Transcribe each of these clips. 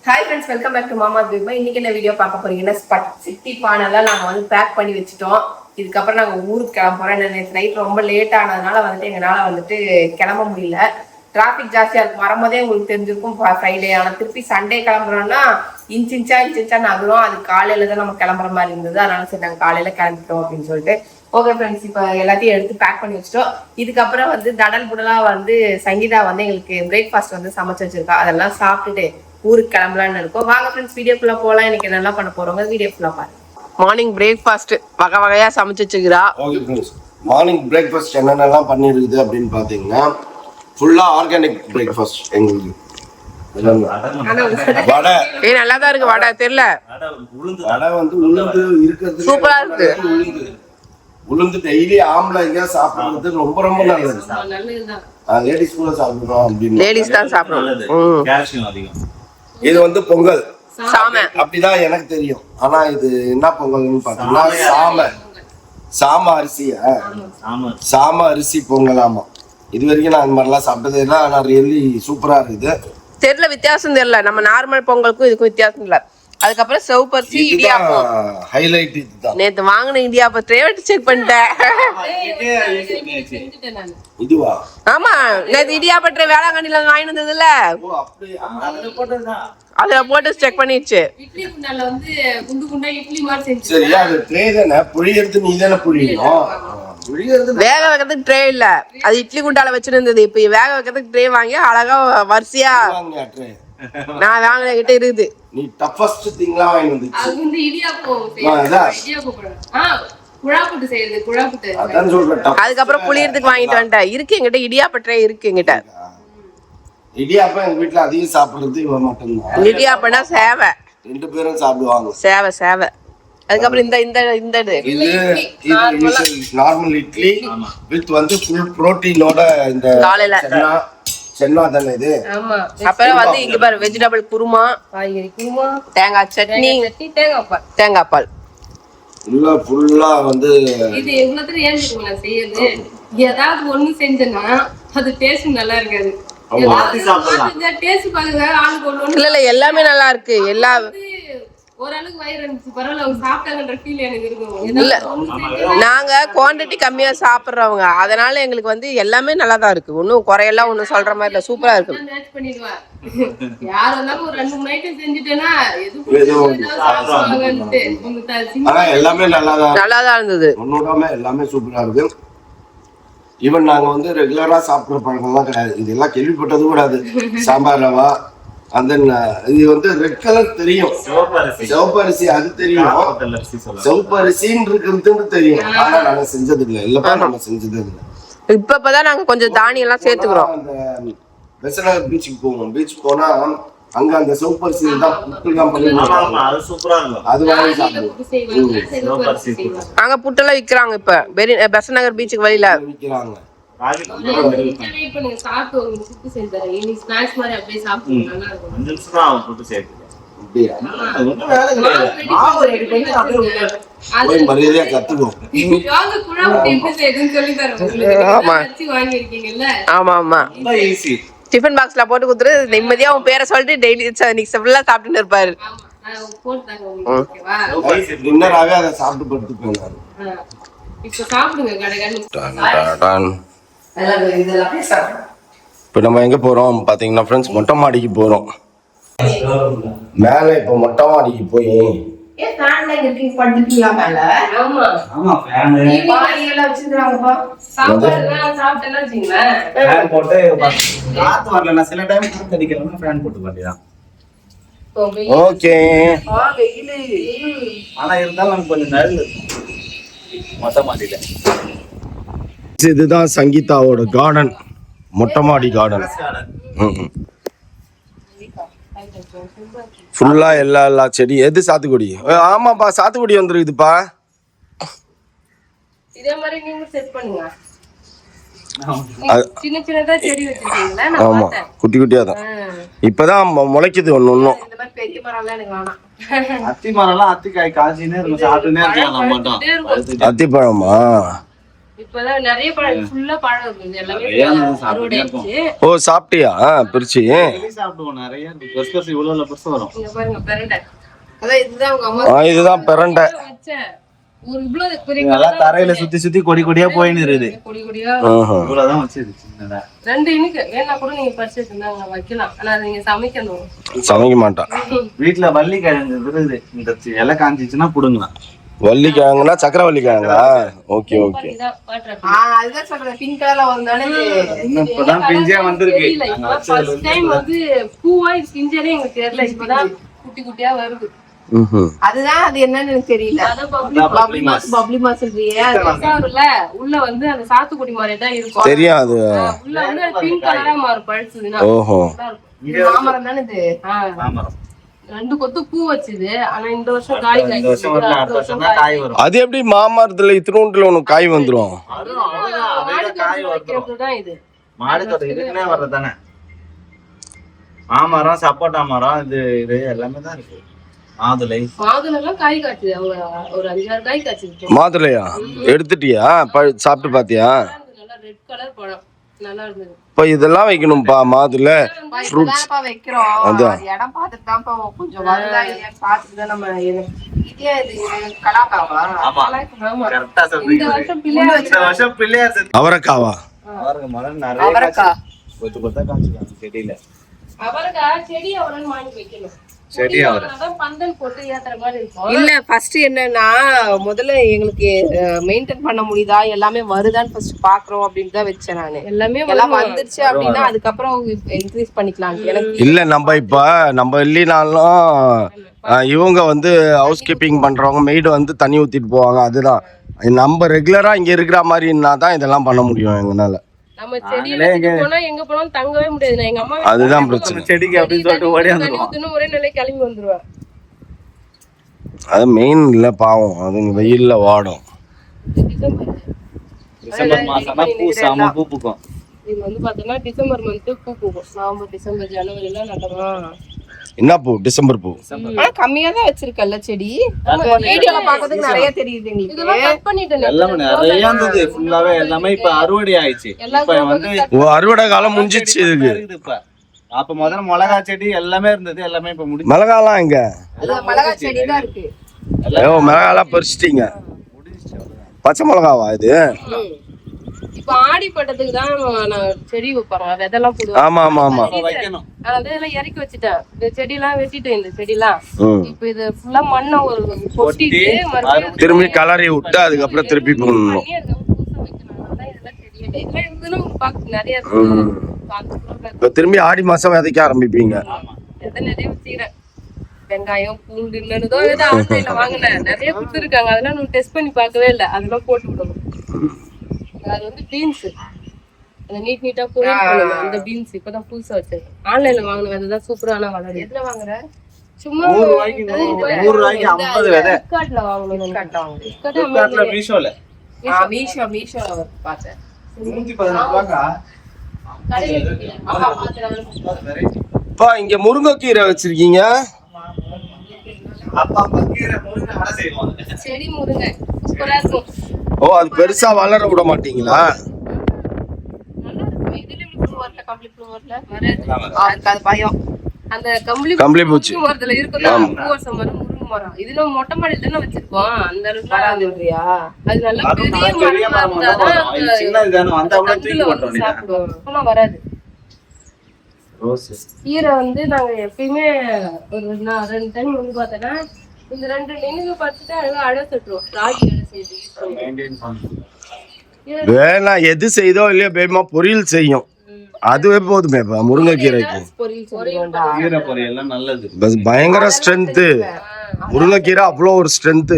Hi friends, welcome back to Mama Deepa. இன்னைக்கு என்ன video பார்க்க போறீங்கன்னா, சிட்டி பானெல்லாம் நாங்கள் வந்து பேக் பண்ணி வச்சுட்டோம். இதுக்கப்புறம் நாங்கள் ஊருக்கு கிளம்புறோம். நேற்று நைட் ரொம்ப லேட் ஆனதுனால வந்துட்டு எங்களால் வந்துட்டு கிளம்ப முடியல. டிராஃபிக் ஜாஸ்தியாக இருக்கும். வரும்போதே உங்களுக்கு தெரிஞ்சிருக்கும் ஃப்ரைடே. ஆனால் திருப்பி சண்டே கிளம்புறோம்னா இன்ச் நகரும். அது காலையில தான் நம்ம கிளம்புற மாதிரி இருந்தது. அதனால சரி நாங்கள் காலையில கிளம்பிட்டோம் அப்படின்னு சொல்லிட்டு. ஓகே ஃப்ரெண்ட்ஸ், இப்போ எல்லாத்தையும் எடுத்து பேக் பண்ணி வச்சுட்டோம். இதுக்கப்புறம் வந்து தடல் புடலாக வந்து சங்கீதா வந்து எங்களுக்கு பிரேக்ஃபாஸ்ட் வந்து சமைச்சு வச்சிருக்கா. அதெல்லாம் சாப்பிட்டுட்டு ஊருக்கு கிளம்பலான்னு இருக்கோம். வாங்க ஃப்ரெண்ட்ஸ், வீடியோக்குள்ள போகலாம். எனக்கு நல்லா பண்ண போறோங்க, வீடியோக்குள்ள பாருங்க. மார்னிங் பிரேக்ஃபாஸ்ட் வகை வகையா சமைச்சு வச்சுக்கிறா. ஓகே ஃப்ரெண்ட்ஸ், மார்னிங் பிரேக்ஃபாஸ்ட் என்னென்னலாம் பண்ணிருக்குது அப்படின்னு பார்த்தீங்கன்னா, ஃபுல்லா ஆர்கானிக் பிரேக்ஃபாஸ்ட் எங்களுக்கு. வடை நல்லா தான் இருக்கு. வடை தெரியல, வடை வந்து உளுந்து இருக்கிறது சூப்பரா இருக்கு. உளுந்து டெய்லி ஆம்பளைங்க சாப்பிடுறது ரொம்ப ரொம்ப நல்லது. லேடிஸ் கூட சாப்பிடுறோம் அப்படின்னு, லேடிஸ் தான் சாப்பிடுறோம். இது வந்து பொங்கல் சாமை அப்படிதான் எனக்கு தெரியும். ஆனா இது என்ன பொங்கல்னு பாத்தீங்கன்னா சாம அரிசியா, சாம அரிசி பொங்கல். ஆமா, இது வரைக்கும் நான் அந்த மாதிரிலாம் சாப்பிட்டதே இல்லை. ஆனா ரியலி சூப்பரா இருக்குது. தெரியல, வித்தியாசம் தெரியல. நம்ம நார்மல் பொங்கலுக்கும் இதுக்கும் வித்தியாசம் இல்லை. அதுக்கப்புறம் செவப்பரிசி இடியாப்பம் ஹைலைட். இதுதான் நேத்து வாங்கின இடியாப்பம் ட்ரேவட் செக் பண்ணிட்டேன். இதுவா? ஆமா, நேத்து இடியாப்பம் ட்ரே வேளாங்கண்ணில வாங்கிட்டு வந்ததுல அதுல போட்டு செக் பண்ணிடுச்சு. சரி, அது ட்ரே தானே புளியறது, நீ தானே புளியணும். வேக வைக்கிறதுக்கு ட்ரே இல்ல, அது இட்லி குண்டால வச்சிருந்தது. இப்ப வேக வைக்கிறதுக்கு ட்ரே வாங்கி அழகா வரிசையா நான் வாங்கின கிட்ட இருக்குது. நீ டஃபஸ்ட் திங்லா வாங்கி வந்துச்சு. அது வந்து இடியாப்பம் குழாப்புட்டு செய்யறது, குழாப்புட்டு. அதான் சொல்றேன். அதுக்கப்புறம் புளியறதுக்கு வாங்கிட்டு வந்துட்டேன். இருக்கு என்கிட்ட இடியாப்ப ட்ரே இருக்கு என்கிட்ட. இடியாப்பம் எங்க வீட்டுல அதிகம் சாப்பிடுறது இவன் மட்டும்தான். இடியாப்பனா சேவை, ரெண்டு பேரும் சாப்பிடுவாங்க. சேவை சேவை. அதுக்கப்புறம் இந்த இந்த இந்த இது நார்மல் இட்லி வித் வந்து ஃபுல் புரோட்டீனோட. இந்த காலையில சென்னா தானே இது. அப்புறம் வந்து இங்க பாரு, வெஜிடபிள் குருமா, காய்கறி குருமா, தேங்காய் சட்னி, தேங்காய் பால். ஃபுல்லா வந்து இது எவ்வளவு ஏன் நான் செய்யறது. ஏதாவது ஒண்ணு செஞ்சேன்னா அது டேஸ்ட் நல்லா இருக்காது. டேஸ்ட் பாருங்க, ஆளுக்கு ஒண்ணு. இல்ல இல்ல, எல்லாமே நல்லா இருக்கு. எல்லா ஓரளவுக்கு வயிறு இருந்துச்சு, பரவாயில்ல, அவங்க சாப்பிட்டாங்கன்ற ஃபீல் எனக்கு இருக்கும். இல்ல, நாங்க குவான்டிட்டி கம்மியா சாப்பிடுறவங்க, அதனால எங்களுக்கு வந்து எல்லாமே நல்லா தான் இருக்கு. ஒன்னும் குறையெல்லாம் ஒன்னும் சொல்ற மாதிரி இல்ல, சூப்பரா இருக்கு. மேட்ச் பண்ணிடுவேன். யார் வந்தாலும் ஒரு 2-3 ஐட்டம் செஞ்சுட்டேன்னா எல்லாமே நல்லாதான் இருந்தது. ஒன்னோடாம எல்லாமே சூப்பரா இருக்கு. ஈவன் நாங்க வந்து ரெகுலரா சாப்பிடுற பழக்கம்லாம் கிடையாது. இதெல்லாம் கேள்விப்பட்டது கூடாது. சாம்பார் ரவா, அந்த இது வந்து ரெட் கலர் தெரியும், சிவப்பரிசி அது தெரியும், சிவப்பரிசின்னு இருக்கிறதுன்னு தெரியும். ஆனா நாங்க செஞ்சது இல்லை. இல்லப்பா, நம்ம செஞ்சது இல்லை. இப்பதான் நாங்க கொஞ்சம் தானியம் எல்லாம் சேர்த்துக்கிறோம். அந்த பெசநகர் பீச்சுக்கு போவோம். பீச் போனா அங்க அந்த சிவப்பரிசி தான் புட்டுலாம் பண்ணுவாங்க. அது வாங்கி சாப்பிடுவோம். அங்க புட்டெல்லாம் விக்கிறாங்க. இப்ப பெசநகர் பீச்சுக்கு வழியில விக்கிறாங்க. மரியாதையா கத்துக்கோ. ஆமா ஆமா, டிஃபன் பாக்ஸ்ல போட்டு கொடுத்துரு. நிம்மதியா உன் பேரை சொல்லிட்டு டெய்லி ஃபுல்லா சாப்பிட்டுன்னு இருப்பாரு. டின்னராவே அதை சாப்பிட்டு படுத்துப்பேன். இப்போ நம்ம எங்க போறோம் பாத்தீங்கன்னா ஃப்ரெண்ட்ஸ், மொட்டை மாடிக்கு போறோம். மேல இப்போ மொட்டை மாடிக்கு போய் ஓகே. ஆனா இருந்தாலும் நமக்கு கொஞ்சம் நல்லது மொட்டை மாடியில. இதுதான் சங்கீதாவோட கார்டன், மொட்டை மாடி கார்டன். ஃபுல்லா எல்லா செடி. எது சாத்துக்குடி? ஆமாப்பா, சாத்துக்குடி வந்துருக்குதுப்பா. இதே மாதிரி நீங்க செட் பண்ணுங்க. சின்ன சின்னதா செடி வச்சிருக்கீங்களா? ஆமா, குட்டி குட்டியா தான். இப்பதான் முளைக்குது ஒண்ணு ஒண்ணும். இந்த மாதிரி பெரிய மரம்லாம் எனக்கு வேணாம். அத்தி மரம்லாம் அத்திக்காய் காய்ச்சினே இருக்கும், சாப்பிட்டுனே இருக்கலாம். அத்திப்பழமா? இப்பதான் நிறைய பழம் ஃபுல்லா பழம் இருக்குது எல்லாமே அறுவடை ஆயிடுச்சு. ஓ சாப்பிட்டியா பிரிச்சு? சாப்பிடுவோம் நிறைய இருக்கு. பெருசு இவ்வளவு பெருசு வரும். இங்க பாருங்க பெரண்டை. அதான் இதுதான் உங்க அம்மா இதுதான் பெரண்டை. வச்சேன். ஒரு இவ்வளவு பெரிய நல்லா தரையில சுத்தி சுத்தி கொடி கொடியா போயின்னு இருக்குது. கொடி கொடியா இவ்வளவுதான் வச்சது சின்னதா. 2 இனுக்கு வேணா கூட நீங்க பறிச்சு இருந்தாங்க வைக்கலாம். ஆனா நீங்க சமைக்கணும். சமைக்க மாட்டான். வீட்டுல வள்ளி கிழங்கு இருக்குது. இந்த இலை காஞ்சிச்சுன்னா புடுங்கலாம். வள்ளி கிழங்குனா சக்கரவள்ளி கிழங்கா? Okay okay. இதான் வாட்டர் அதுதான் சொல்றேன், பிங்க் கலர்ல வந்தானே இன்னும் இப்பதான் பிஞ்சே வந்திருக்கு. ஃபர்ஸ்ட் டைம் வந்து பூவா பிஞ்சரே எங்களுக்கு தெரியல. இப்பதான் குட்டி குட்டியா வருது. அதுதான் அது என்னன்னு எனக்கு தெரியல. பப்ளி மாசல்றியே உள்ள வந்து அந்த சாத்துக்குடி மாதிரி தான் இருக்கும். தெரியும் அது. உள்ள வந்து பிங்க் கலரா மாறும் பழுச்சதுன்னா. ஓஹோ. மாமரம் தானே இது. ஆமாம். 2 கொத்து பூ வச்சுது. ஆனா இந்த வருஷம் காய் இந்த வருஷம் வரல, அடுத்த வருஷம் தான் காய் வரும். அது எப்படி மாமரத்துல இத்தினூண்டுல உனக்கு காய் வந்துரும்? காய் வரும். தான் இது மாடு தோட்டம் இதுக்குன்னே வர்றதானே. மாமரம், சப்போட்டா மரம், இது எல்லாமே தான் இருக்கு. மாதுளை காய் காய்ச்சுது. அவங்க ஒரு 5-6 காய் காய்ச்சிருக்கு. மாதுளையா எடுத்துட்டியா? சாப்பிட்டு பாத்தியா? நல்லா ரெட் கலர் பழம் நல்லா இருந்தது. இப்ப இதெல்லாம் வைக்கணும்பா மாதுளை ஃப்ரூட்ஸ். வைக்கிறோம். இடம் பார்த்துட்டு தான்ப்பா கொஞ்சம் வருதா இல்லையான்னு பார்த்துட்டு தான் நம்ம இதே இது கலாக்காவா? ஆமா. இந்த வருஷம் பிள்ளையார் அவரைக்காவா? மரம் நிறைய கொத்து கொத்தா காமிச்சிருக்காங்க செடியில. அவரைக்காய் செடி அவரன்னு வாங்கி வைக்கணும். பந்தல் போட்டு ஏத்துற மாதிரி இருக்கும். இல்ல ஃபர்ஸ்ட் என்னன்னா முதல்ல எங்களுக்கு மெயின்டைன் பண்ண முடியுதா எல்லாமே வருதான்னு ஃபர்ஸ்ட் பாக்குறோம் அப்படின்னு தான் வச்சேன் நானு. எல்லாம் வந்துருச்சு அப்படின்னா அதுக்கப்புறம் இன்க்ரீஸ் பண்ணிக்கலாம். எனக்கு இல்ல நம்ம இல்லைனாலும் இவங்க வந்து ஹவுஸ் கீப்பிங் பண்றவங்க மெய்டு வந்து தண்ணி ஊத்திட்டு போவாங்க. அதுதான் நம்ம ரெகுலரா இங்க இருக்கிற மாதிரின்னா தான் இதெல்லாம் பண்ண முடியும் எங்கனால. நம்ம செடியில போனா எங்க போனாலும் தங்கவே முடியாது. எங்க அம்மா அதுதான் பிரச்சனை. செடிக்கு அப்படின்னு சொல்லிட்டு ஓடி வந்துருவோம். ஒரே நிலை கிளம்பி வந்துருவேன். அது மெயின் இல்ல பாவம். அது வெயில்ல வாடும். டிசம்பர் மாசம்னா பூ சாம பூ பூக்கும். இது வந்து பாத்தீங்கன்னா டிசம்பர் மந்த் பூ பூக்கும். நவம்பர் டிசம்பர் ஜனவரி எல்லாம் நடமா. என்ன பூ? டிசம்பர் பூ. கம்மியா தான் வச்சிருக்கல்ல செடி. வீடியோல பாக்கிறதுக்கு நிறைய தெரியுது எங்களுக்கு. இதெல்லாம் கட் பண்ணிட்டேன். எல்லாமே நிறைய இருந்தது. ஃபுல்லாவே எல்லாமே இப்ப அறுவடை ஆயிடுச்சு. இப்ப வந்து அறுவடை காலம் முடிஞ்சிச்சு இதுக்கு. இப்ப அப்ப முதல்ல மிளகா செடி எல்லாமே இருந்தது. எல்லாமே இப்ப முடிஞ்சு. மிளகாலாம் எங்க? மிளகா செடி தான் இருக்கு. மிளகாலாம் பறிச்சிட்டீங்க. பச்சை மிளகாவா இது? இப்ப ஆடி பட்டத்துக்கு தான் நான் செடி வைப்பாங்க. விதெல்லாம் போடுவாங்க. ஆமா ஆமா ஆமா. வைக்கணும். அதெல்லாம் இறக்கி வச்சுட்டேன். இந்த செடி எல்லாம் வெட்டிட்டேன். இந்த செடி எல்லாம் இப்ப இது ஃபுல்லா மண்ணை ஒரு கொட்டிட்டு மறுபடியும் திரும்பி கலரி விட்டு அதுக்கப்புறம் திருப்பி போடணும். நிறைய இப்ப திரும்பி ஆடி மாசம் விதைக்க ஆரம்பிப்பீங்க. நிறைய வச்சுக்கிறேன். வெங்காயம் பூண்டு என்னதோ ஆன்லைன்ல வாங்கினேன். நிறைய கொடுத்துருக்காங்க. அதெல்லாம் நம்ம டெஸ்ட் பண்ணி பார்க்கவே இல்லை. அதெல்லாம் போட்டு விடணும். அது வந்து பீன்ஸ் நீட்டா பொரியல் பண்ணுவேன். அந்த பீன்ஸ் இப்பதான் புதுசா வச்சது. ஆன்லைன்ல வாங்கின விதை தான் சூப்பரான வளரும். எதுல வாங்குற? சும்மா 100 ரூபாய்க்கு 50 விதை. ஃபிளிப்கார்ட்ல வாங்கணும். ஃபிளிப்கார்ட்ல மீஷோல மீஷோ பார்த்தேன். 114 ரூபாய்க்கா? இப்ப இங்க முருங்கைக்கீரை வச்சிருக்கீங்க. அப்பா கீரை முருங்கை அடை செய்வோம். செடி முருங்கை சூப்பரா இருக்கும். ஓ அது பெருசா வளர விட மாட்டீங்களா? அந்த கம்பளி பூச்சி மரத்துல இருக்கும் பூவரசம் மரம், முருங்கை மரம். இதுல மொட்டை மாடியில தானே வச்சிருக்கோம். அந்த அளவுக்கு வராதுன்றியா? அது நல்லா பெரிய மரமா இருந்தாதான் சின்னது வந்தா கூட தூக்கி போட்டோம். சாப்பிடுவோம். வராது. கீரை வந்து நாங்க எப்பயுமே ஒரு 2 டைம் வந்து பார்த்தோன்னா இந்த 2 நெனுக்கு பார்த்துட்டு அழகா அடை தட்டுருவோம். ராகி அடை செய்து வேணா எது செய்தோ இல்லையோ பேமா பொரியல் செய்யும். அதுவே போதுமே. முருங்கைக்கீரைக்கு கீரை பொரியல் நல்லது. பயங்கர ஸ்ட்ரென்த். முருங்கைக்கீரை அவ்வளோ ஒரு ஸ்ட்ரென்த்.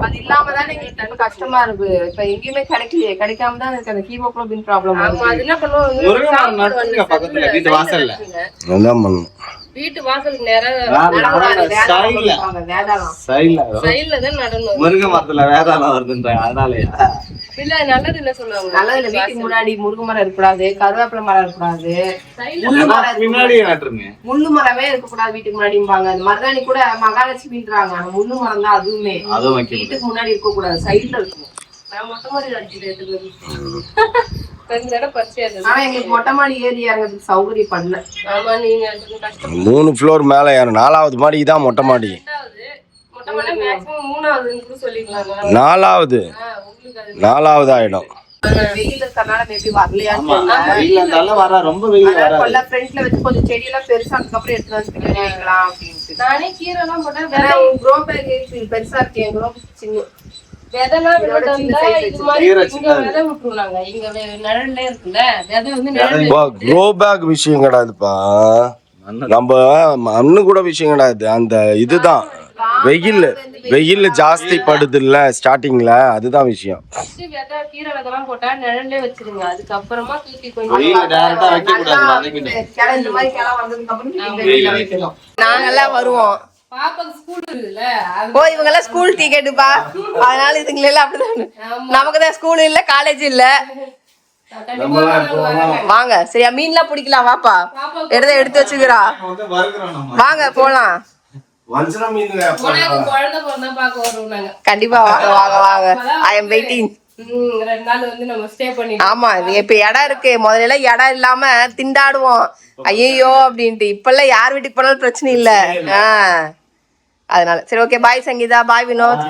அது இல்லாம தான் எங்களுக்கு கஷ்டமா இருக்கு. இப்ப எங்கேயுமே கிடைக்கலையே. கிடைக்காம தான் எனக்கு அந்த ஹீமோகுளோபின் ப்ராப்ளம். அது என்ன பண்ணுவோம்? பக்கத்துல வீட்டு வாசல்ல அதான் பண்ணணும். வீட்டு வாசலுக்கு நேரம் சைடுல தான் நடணும். முருங்கை மரத்துல வேதாளம் வருதுன்றாங்க. அதனாலயா இல்ல நல்லது இல்ல சொல்லுவாங்க. நல்லது இல்ல. வீட்டுக்கு முன்னாடி முருங்கை மரம் இருக்கக்கூடாது, கருவேப்பிலை மரம் இருக்கக்கூடாது, பின்னாடி நட்டுருங்க. முள்ளு மரமே இருக்கக்கூடாது வீட்டுக்கு முன்னாடிம்பாங்க. அந்த மருதாணி கூட மகாலட்சுமின்றாங்க. முள்ளு மரம் தான் அதுவுமே வீட்டுக்கு முன்னாடி இருக்கக்கூடாது, சைடுல இருக்கும். நான் மொட்டை மாடி அடிச்சுட்டு 2 தடவை பறிச்சு. ஆனா எங்களுக்கு மொட்டை மாடி ஏறி இறங்குறதுக்கு சௌகரியம் பண்ணல. ஆமா, நீங்க கஷ்டம். 3 ஃப்ளோர் மேல ஏறும். 4வது மாடி தான் மொட்டை மாடி. மொட்டை மாடி மேக்ஸிமம் 3ஆவதுன்னு கூட சொல்லிக்கலாங்க. 4வது உங்களுக்கு அது 4வது ஆயிடும். வெயில் இருக்கறனால மேபி வரலையான்னு ஆமா, தெரியல. வெயில் இருந்தாலும் வர ரொம்ப வெயில் அதனால வராது. கொல்ல ஃப்ரண்ட்ல வச்சு கொஞ்சம் செடி எல்லாம் பெருசா அதுக்கப்புறம் எடுத்து வந்து பின்னாடி வைக்கலாம் அப்படின்ட்டு. நானே கீரை எல்லாம் போட்டேன். ஏன்னா க்ரோ பேக் பெருசா இருக்கு, என் க்ரோ சின்ன. விதைலாம் இதோட சின்ன விதை size இது மாதிரி கீரை இங்க சின்னது. விதை விட்டுருவாங்க. இங்க நிழல்ல இருக்குல்ல, விதை வந்து நிழல்ல. க்ரோ பேக் விஷயம் கிடையாதுப்பா. நம்ம மண்ணு கூட விஷயம் கிடையாது. அந்த இதுதான் வெயில் ஜாஸ்தி படுது இல்ல ஸ்டார்டிங்ல, அதுதான் விஷயம். ஃபர்ஸ்ட் விதை கீரை விதைலாம் போட்டா நிழல்லே வச்சிருங்க. அதுக்கப்புறமா தூக்கி வெயில கொஞ்சம் டைரக்டா வைக்க கூடாது, வதக்கிடும். கிளை இந்த மாதிரி கிளை வந்ததுக்கு அப்புறம் வெயில வைக்கணும். நாங்கெல்லாம் வருவோம். பாப்பாக்கு ஸ்கூல் இருக்குல்ல, ஓ இவங்க எல்லாம் ஸ்கூல் டிக்கெட்டுப்பா, அதனால இதுங்கள எல்லாம் அப்படிதான். நமக்கு தான் ஸ்கூல் இல்ல, காலேஜ் இல்ல. வாங்க சரியா, மீன்லாம் பிடிக்கலாம், வாப்பா எடுத்து வச்சுக்கிறா, வந்து வறுக்கிறோம் நம்ம. வாங்க போலாம். வஞ்சர மீன் குழந்தை பிறந்தா பாக்க வருவோம் நாங்க. கண்டிப்பா வாங்க வாங்க வாங்க. I am waiting. 2 நாள் வந்து நம்ம ஸ்டே பண்ணி. ஆமா, இப்ப இடம் இருக்கு. முதல்ல எல்லாம் இடம் இல்லாம திண்டாடுவோம், ஐயோ அப்படின்ட்டு. இப்ப எல்லாம் யார் வீட்டுக்கு போனாலும் பிரச்சனை இல்ல. அதனால சரி, ஓகே. பாய் சங்கீதா, பாய் வினோத்.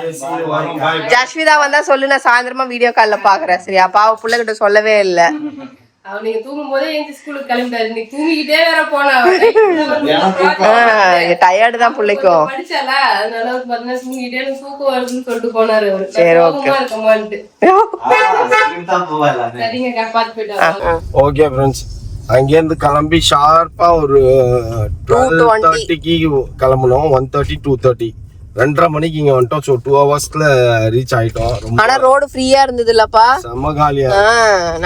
ஜஸ்விதா வந்தா சொல்லு, நான் சாயந்தரமா வீடியோ கால்ல பாக்குறேன் சரியா. பாவ பிள்ளைகிட்ட சொல்லவே இல்ல. அவன் நீங்க தூங்கும் போதே எழுந்து ஸ்கூலுக்கு கிளம்பிட்டாரு. நீ தூங்கிக்கிட்டே வேற போனா டயர்டு தான் பிள்ளைக்கும். படிச்சால, அதனால வந்து பாத்தீங்கன்னா தூங்கிட்டே எனக்கு தூக்கம் வருதுன்னு சொல்லிட்டு போனாரு அவரு. சரி, ஓகே. இருக்கமான்ட்டு. தான் போவாங்க. சரிங்க, பார்த்து போயிட்டு. ஓகே ஃப்ரெண்ட்ஸ், அங்கேருந்து கிளம்பி ஷார்ப்பா ஒரு 12:30க்கு கிளம்பணும். 1:30 2:30 2:30 மணிக்கு இங்க வந்துட்டோம். ஸோ 2 ஹவர்ஸ்ல ரீச் ஆயிட்டோம். ரொம்ப ஆனா ரோடு ஃப்ரீயா இருந்தது இல்லப்பா. செம்ம காலியா.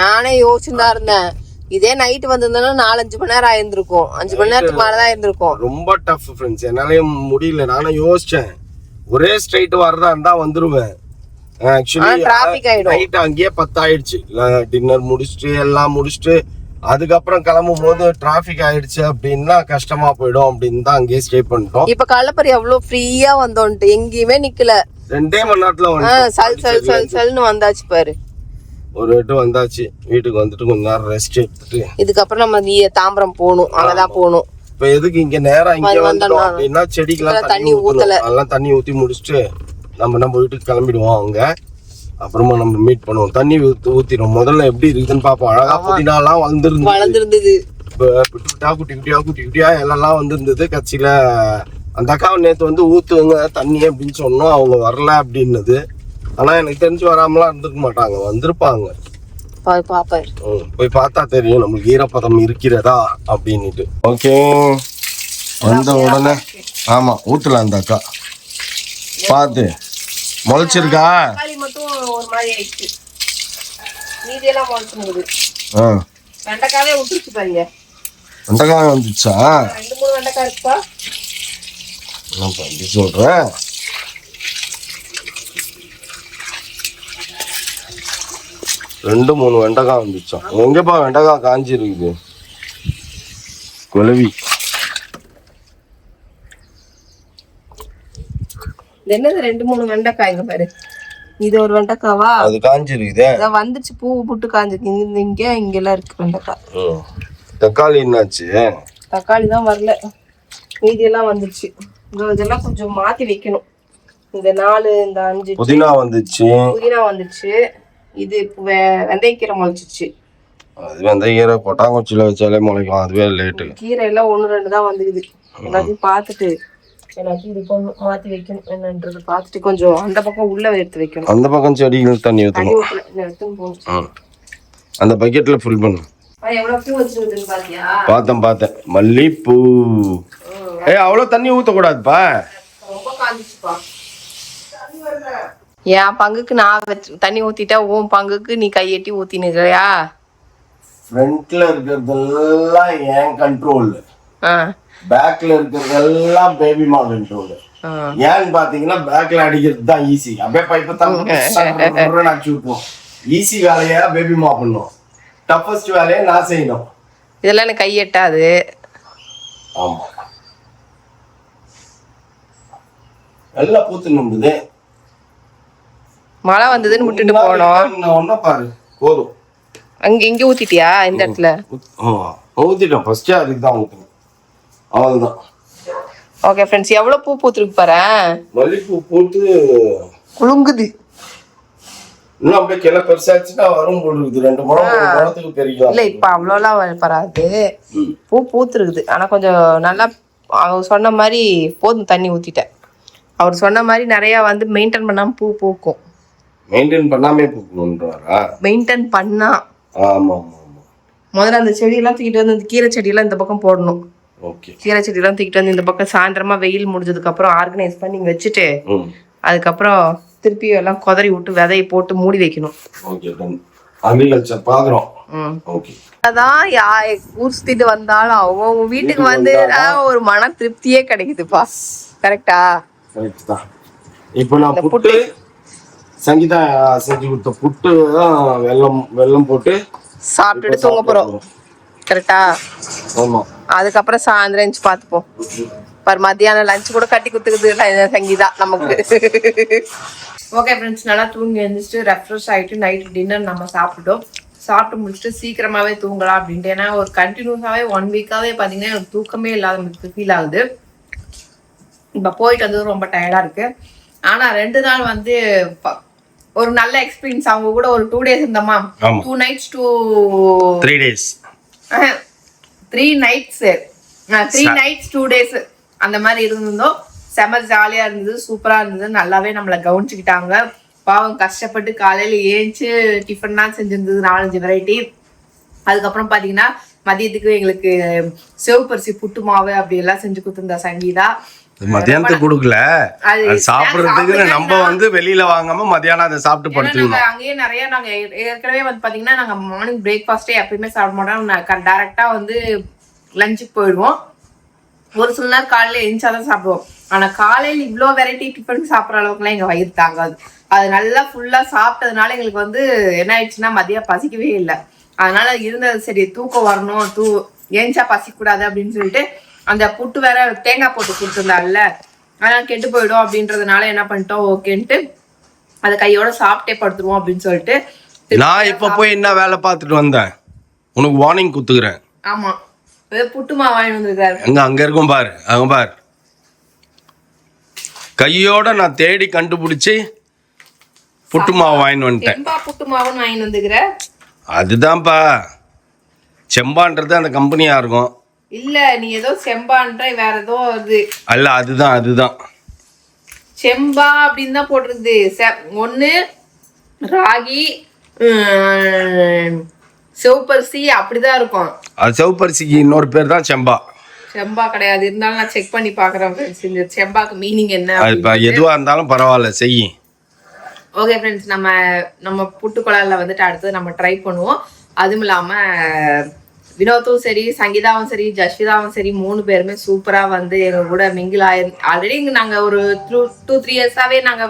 நானே யோசிச்சுதான் இருந்தேன், இதே நைட் வந்திருந்தா 4-5 மணி நேரம் ஆயிருந்திருக்கும். 5 மணி நேரத்துக்கு மேலதான் இருந்திருக்கும். ரொம்ப டஃப் ஃப்ரெண்ட்ஸ், என்னாலே முடியல. நானும் யோசிச்சேன், ஒரே ஸ்ட்ரைட் வரதா இருந்தா வந்துருவேன். ஆக்சுவலி டிராபிக் ஆயிடும். நைட் அங்கேயே 10 ஆயிடுச்சு. டின்னர் முடிச்சுட்டு எல்லாம் முடிச்சுட்டு அதுக்கப்புறம் கிளம்பும் போது டிராபிக் ஆயிடுச்சு அப்படின்னா கஷ்டமா போயிடும் அப்படின்னு தான் அங்கேயே ஸ்டே பண்ணிட்டோம். இப்ப கள்ளப்பறி எவ்வளவு ஃப்ரீயா வந்தோன்ட்டு எங்கேயுமே நிக்கல. 2 மணி நேரத்துல சல்னு வந்தாச்சு பாரு. ஒரு வாட்டி வந்தாச்சு. வீட்டுக்கு வந்துட்டு கொஞ்ச நேரம் ரெஸ்ட் எடுத்துட்டு இதுக்கப்புறம் நம்ம தாம்பரம் போகணும், அங்கதான் போகணும். இப்ப எதுக்கு இங்க நேரம் இங்க வந்துட்டோம் அப்படின்னா செடிக்கெல்லாம் தண்ணி ஊத்தல. அதெல்லாம் தண்ணி ஊத்தி முடிச்சுட்டு நம்ம வீட்டுக்கு கிளம்பிடுவோம். அவங்க அப்புறமா நம்ம மீட் பண்ணுவோம். தண்ணி ஊத்திடும். முதல்ல எப்படி இருக்குதுன்னு பாப்போம். அழகா புதினாலாம் வளர்ந்துருந்தது. குட்டி குட்டியா எல்லாம் வந்திருந்தது. கட்சியில அந்த அக்காவை நேத்து வந்து ஊத்துவங்க தண்ணி அப்படின்னு சொன்னோம். அவங்க வரல அப்படின்னது. ஆனா எனக்கு தெரிஞ்சு வராமலாம் இருந்துக்க மாட்டாங்க, வந்திருப்பாங்க. போய் பார்த்தா தெரியும் நம்மளுக்கு ஈரப்பதம் இருக்கிறதா அப்படின்னுட்டு. ஓகே, வந்த உடனே ஆமா ஊத்தலாம். அந்த அக்கா பார்த்து முளைச்சிருக்கா. மட்டும் ஒரு மாதிரி ஆயிடுச்சு, மீதியெல்லாம் முளைச்சுருக்குது. வெண்டைக்காவே விட்டுருச்சு பாருங்க. வெண்டைக்காய் வந்துச்சா? 2-3 வெண்டைக்காய் இருக்குப்பா. நான் அப்படி சொல்றேன். ரெண்டு 3 வெண்டைக்காய் வந்துச்சா? எங்கப்பா வெண்டைக்காய் காஞ்சி இருக்குது குலவி. என்னது 2-3 வெண்டைக்காய்ங்க பாரு. இது ஒரு வெண்டைக்காவா? அது காஞ்சி இருக்குதே. வந்துச்சு, பூ புட்டு காஞ்சிருக்கு. இங்கெல்லாம் இருக்கு வெண்டைக்காய். தக்காளி என்னாச்சு? தக்காளி தான் வரல, மீதி எல்லாம் வந்துச்சு. இதெல்லாம் கொஞ்சம் மாத்தி வைக்கணும். இந்த 4 இந்த 5 புதினா வந்துச்சு. இது வெந்தயக்கீரை முளைச்சிச்சு. அது வெந்தயக்கீரை கொட்டாங்குச்சியில வச்சாலே முளைக்கும், அதுவே லேட்டு. கீரை எல்லாம் 1-2 தான் வந்துக்குது. எல்லாத்தையும் பார்த்துட்டு எல்லாத்தையும் இது பண்ணணும், மாத்தி வைக்கணும். என்னன்றது பார்த்துட்டு கொஞ்சம் அந்த பக்கம் உள்ள எடுத்து வைக்கணும். அந்த பக்கம் செடிகள் தண்ணி ஊற்றணும். அந்த பக்கெட்ல ஃபுல் பண்ணு. எவ்வளவு பூ வச்சிருக்குதுன்னு பாத்தியா? பார்த்தேன். மல்லிப்பூ. அவ்வளவு தண்ணி ஊத்தக்கூடாதுப்பா, ரொம்ப காஞ்சிச்சுப்பா. என் பங்குக்கு நான் தண்ணி ஊத்திட்டா உன் பங்குக்கு நீ கையெட்டி ஊத்தினுக்கிறியா? ஃப்ரண்ட்ல இருக்கிறதெல்லாம் ஏன் கண்ட்ரோல், ஆ பேக்ல இருக்கிறதெல்லாம் பேபி மா கண்ட்ரோல். ஏன்னு பாத்தீங்கன்னா பேக்ல அடிக்கிறது தான் ஈஸி. அப்படியே பைப்பு தான் அடிச்சு விட்டுருவோம். ஈஸி வேலையா பேபி மா பண்ணும், டஃபஸ்ட் வேலையை நான் செய்யணும். இதெல்லாம் எனக்கு கை எட்டாது. ஆமா, நல்லா பூத்து நின்றுது. மழை வந்ததுன்னு விட்டுட்டு போனோம். ஒன்னா பாரு போதும். இங்க ஊத்திட்டியா இந்த இடத்துல? ஊத்திட்டோம். ஃபர்ஸ்ட் அதுக்கு தான் ஊத்தணும். அவ்வளவுதான். ஓகே ஃப்ரெண்ட்ஸ், எவ்வளவு பூ பூத்துருக்கு பாரு. மல்லிப்பூ பூத்து குலுங்குது. இன்னும் அப்படியே கிளை பெருசாச்சுன்னா வரும் போல் இருக்குது. 2 முழத்துக்கு பெருக்கலாம். இல்ல இப்ப அவ்வளோலாம் வராது. பூ பூத்துருக்குது. ஆனா கொஞ்சம் நல்லா அவர் சொன்ன மாதிரி போதும், தண்ணி ஊத்திட்டேன். அவர் சொன்ன மாதிரி நிறைய வந்து மெயின்டைன் பண்ணாம பூ பூக்கும். மெயின்டைன் பண்ணாமே பூக்கணும்ன்றாரா? மெயின்டைன் பண்ணா. ஆமா ஆமா ஆமா. முதல்ல அந்த செடியெல்லாம் தூக்கிட்டு வந்து, இந்த கீரை செடியெல்லாம் இந்த பக்கம் போடணும். ஓகே. கீரை செடியெல்லாம் தூக்கிட்டு வந்து இந்த பக்கம் சாயந்தரமா வெயில் முடிஞ்சதுக்கு அப்புறம் ஆர்கனைஸ் பண்ணி வச்சுட்டு அதுக்கப்புறம் திருப்பி எல்லாம் குதறி விட்டு விதையை போட்டு மூடி வைக்கணும். Okay done. அக்ரிகல்ச்சர் பாக்குறோம். ஓகே. அதான் ஊர் சுத்திட்டு வந்தாலும் அவங்க வீட்டுக்கு வந்து ஒரு மன திருப்தியே கிடைக்குதுப்பா. கரெக்டா? கரெக்ட் தான். இப்போ நான் புட்டு சங்கீதா செஞ்சு கொடுத்த புட்டு தான் வெல்லம் போட்டு சாப்பிட்டுட்டு தூங்க போறோம். கரெக்டா? ஆமா. அதுக்கப்புறம் சாயந்தரம் எஞ்சி பார்த்துப்போம். பர் மத்தியானம் லஞ்ச் கூட கட்டி குத்துக்குது சங்கீதா நமக்கு. ஓகே ஃப்ரெண்ட்ஸ், நல்லா தூங்கி எழுந்திரிச்சிட்டு ரெஃப்ரெஷ் ஆகிட்டு நைட்டு டின்னர் நம்ம சாப்பிட்டோம். சாப்பிட்டு முடிச்சுட்டு சீக்கிரமாவே தூங்கலாம் அப்படின்ட்டு. ஏன்னா ஒரு கண்டினியூஸாவே 1 வீக்காவே பார்த்தீங்கன்னா எனக்கு தூக்கமே இல்லாத ஃபீல் ஆகுது. இப்போ போயிட்டு வந்து ரொம்ப டயர்டா இருக்கு. ஆனா 2 நாள் வந்து ஒரு நல்ல எக்ஸ்பீரியன்ஸ். அவங்க கூட ஒரு 2 days இருந்தோமா. 2 nights to 3 days 3 nights 3 nights 2 days அந்த மாதிரி இருந்தோம். செம ஜாலியா இருந்தது, சூப்பரா இருந்தது. நல்லாவே நம்மளை கவனிச்சுக்கிட்டாங்க. பாவம் கஷ்டப்பட்டு காலையில ஏஞ்சி டிஃபன் தான் செஞ்சிருந்தது 4-5 வெரைட்டி. அதுக்கப்புறம் பாத்தீங்கன்னா மதியத்துக்கு எங்களுக்கு சிவப்பரிசி புட்டு மாவு அப்படி எல்லாம் செஞ்சு கொடுத்துருந்தா சங்கீதா. மத்தியானத்துக்கு கொடுக்கல, சாப்பிடுறதுக்கு நம்ம வந்து வெளியில வாங்காம மத்தியானம் அதை சாப்பிட்டு படுத்துக்கணும். அங்கேயே நிறைய நாங்க ஏற்கனவே வந்து பாத்தீங்கன்னா நாங்க மார்னிங் பிரேக்ஃபாஸ்டே எப்பயுமே சாப்பிட மாட்டோம். டைரக்டா வந்து லஞ்சுக்கு போயிடுவோம். ஒரு சில நேரம் காலையில எழுந்தாதான் சாப்பிடுவோம். ஆனா காலையில இவ்வளோ வெரைட்டி டிஃபன் சாப்பிட்ற அளவுக்குலாம் எங்க வயிறு தாங்காது. அது நல்லா ஃபுல்லா சாப்பிட்டதுனால எங்களுக்கு வந்து என்ன ஆயிடுச்சுன்னா மதியம் பசிக்கவே இல்லை. அதனால இருந்தது சரி, தூக்கம் வரணும், ஏஞ்சா பசிக்கூடாது அப்படின்னு சொல்லிட்டு அந்த புட்டு வேற தேங்காய் போட்டு கொடுத்துருந்தால, அதனால கெட்டு போயிடும் அப்படின்றதுனால என்ன பண்ணிட்டோம், ஓகேன்ட்டு அதை கையோட சாப்பிட்டே படுத்துருவோம் அப்படின்னு சொல்லிட்டு. நான் இப்ப போய் என்ன வேலை பார்த்துட்டு வந்தேன், உனக்கு வார்னிங் குத்துக்கிறேன். ஆமா, புட்டுமா வாங்கி வந்திருக்காரு. அங்க இருக்கும் பாரு, அங்க பாரு. கையோட நான் தேடி கண்டுபிடிச்சு புட்டு மாவு வாங்கிட்டு வந்துட்டேன். செம்பா புட்டு மாவுன்னு வாங்கிட்டு வந்துக்கிற. அதுதான்ப்பா, செம்பான்றது அந்த கம்பெனியா இருக்கும். இல்ல நீ ஏதோ செம்பான்ற வேற ஏதோ இது அல்ல, அதுதான் செம்பா அப்படின்னு தான் போட்டிருக்குது. ஒண்ணு ராகி சிவப்பரிசி அப்படிதான் இருக்கும். அது சிவப்பரிசிக்கு இன்னொரு பேர் தான் செம்பா. செம்பா கிடையாது, இருந்தாலும் நான் செக் பண்ணி பாக்குறேன் ஃப்ரெண்ட்ஸ் இந்த செம்பாக்கு மீனிங் என்ன. எதுவா இருந்தாலும் பரவாயில்ல, செய்யி. ஓகே ஃப்ரெண்ட்ஸ், நம்ம புட்டுக்குழால வந்துட்டு அடுத்தது நம்ம ட்ரை பண்ணுவோம். அதுவும் இல்லாம வினோத்தும் சரி, சங்கீதாவும் சரி, ஜஸ்விதாவும் சரி, 3 பேருமே சூப்பரா வந்து எங்க கூட மிங்கிள் ஆல்ரெடி நாங்க ஒரு 2-3 இயர்ஸாவே நாங்க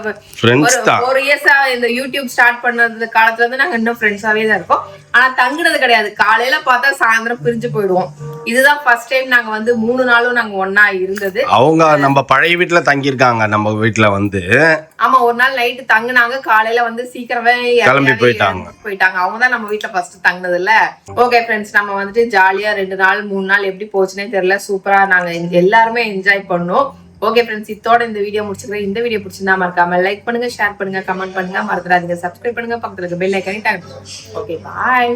ஒரு இயர்ஸா இந்த யூடியூப் ஸ்டார்ட் பண்ணது காலத்துல இருந்து நாங்க இன்னும் ஃப்ரெண்ட்ஸாவே தான் இருக்கோம். ஆனா தங்குனது கிடையாது. காலையில பார்த்தா சாயந்தரம் பிரிஞ்சு போயிடுவோம். இதுதான் ஃபர்ஸ்ட் டைம் நாங்க வந்து 3 நாளும் நாங்க ஒன்னா இருந்தது. அவங்க நம்ம பழைய வீட்டுல தங்கி இருக்காங்க, நம்ம வீட்டுல வந்து. ஆமா, ஒரு நாள் நைட்டு தங்குனாங்க, காலையில வந்து சீக்கிரமே கிளம்பி போயிட்டாங்க. அவங்க தான் நம்ம வீட்டுல ஃபர்ஸ்ட் தங்குனது இல்ல. ஓகே ஃப்ரெண்ட்ஸ், நம்ம வந்துட்டு ஜாலியா 2 நாள் 3 நாள் எப்படி போச்சுன்னே தெரியல, சூப்பரா நாங்க எல்லாருமே என்ஜாய் பண்ணோம். ஓகே ஃப்ரெண்ட்ஸ், இதோட இந்த வீடியோ முடிச்சுக்கிறேன். இந்த வீடியோ பிடிச்சிருந்தா மறக்காம லைக் பண்ணுங்க, ஷேர் பண்ணுங்க, கமெண்ட் பண்ணுங்க, மறந்துடாதீங்க சப்ஸ்கிரைப் பண்ணுங்க, பக்கத்துல இருக்க பெல் ஐகானை டாப். ஓகே, பாய்.